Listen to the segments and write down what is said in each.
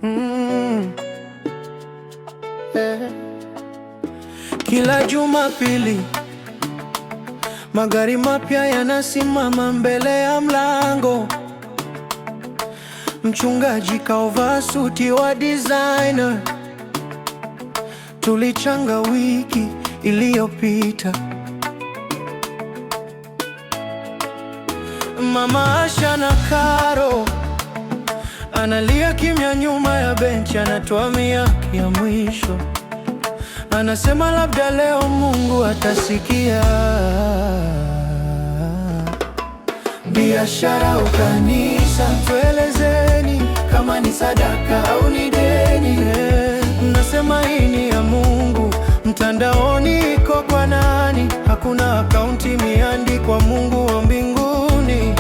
mm. Kila Jumapili magari mapya yanasimama mbele ya mlango. Mchungaji kaovaa suti wa designer. Tulichanga wiki iliyopita. Mama Asha na Karo analia kimya nyuma ya benchi, anatoa miaka ya mwisho. Anasema labda leo Mungu atasikia. Biashara au kanisa, tuelezeni kama ni sadaka au ni deni. Mnasema hii ni ya Mungu, mtandaoni iko kwa nani? Hakuna akaunti imeandikwa Mungu wa mbinguni.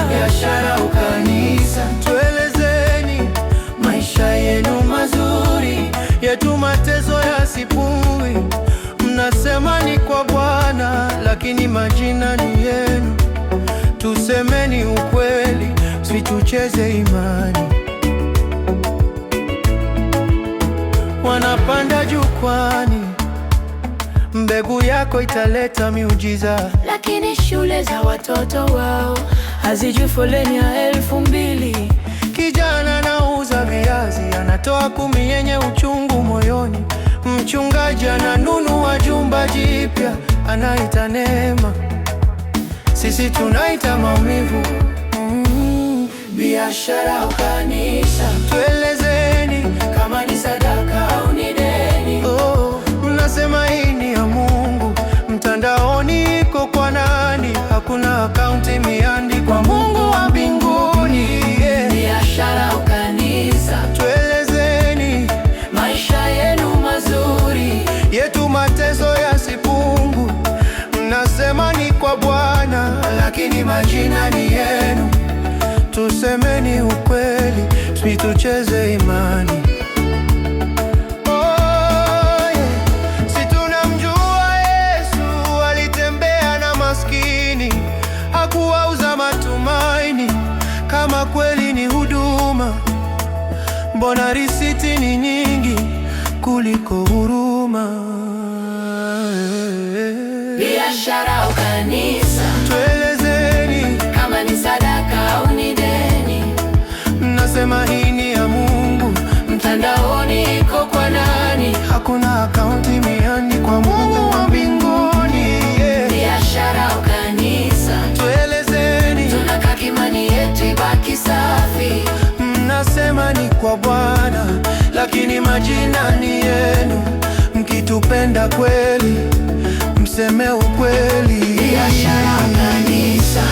Biashara au kanisa, tuelezeni maisha yenu mazuri, yetu mateso yasipungui. Mnasema ni kwa Bwana, lakini majina ni yenu. Tusemeni ukweli, situcheze imani. Wanapanda jukwani, mbegu yako italeta miujiza, lakini shule za watoto wao hazijui foleni ya 2000. Kijana anauza viazi, anatoa 10 yenye uchungu moyoni. Mchungaji ananunua jumba jipya, anaita neema, sisi tunaita maumivu. Biashara au kanisa, tuelezeni kama ni sadaka au ni deni. Mnasema hii ni ya Mungu, mtandaoni iko kwa nani? Hakuna akaunti imeandikwa Mungu wa mbinguni. Biashara au kanisa, tuelezeni maisha yenu mazuri, yetu mateso yasipungu. Mnasema ni kwa Bwana, lakini majina ni yenu. Tusemeni ukweli, situcheze imani. Si tunamjua Yesu, alitembea na maskini, hakuwauza matumaini. Kama kweli ni huduma, mbona risiti ni nyingi kuliko huruma? Biashara au kanisa, tuelezeni kama ni sadaka au ni deni. Mnasema hii ni ya Mungu, mtandaoni iko kwa nani? Hakuna akaunti imeandikwa Mungu wa mbinguni. Biashara au kanisa, tuelezeni, tunataka imani yetu ibaki safi. Mnasema ni kwa Bwana, lakini majina ni yenu. Mkitupenda kweli, mseme ukweli. Biashara au kanisa,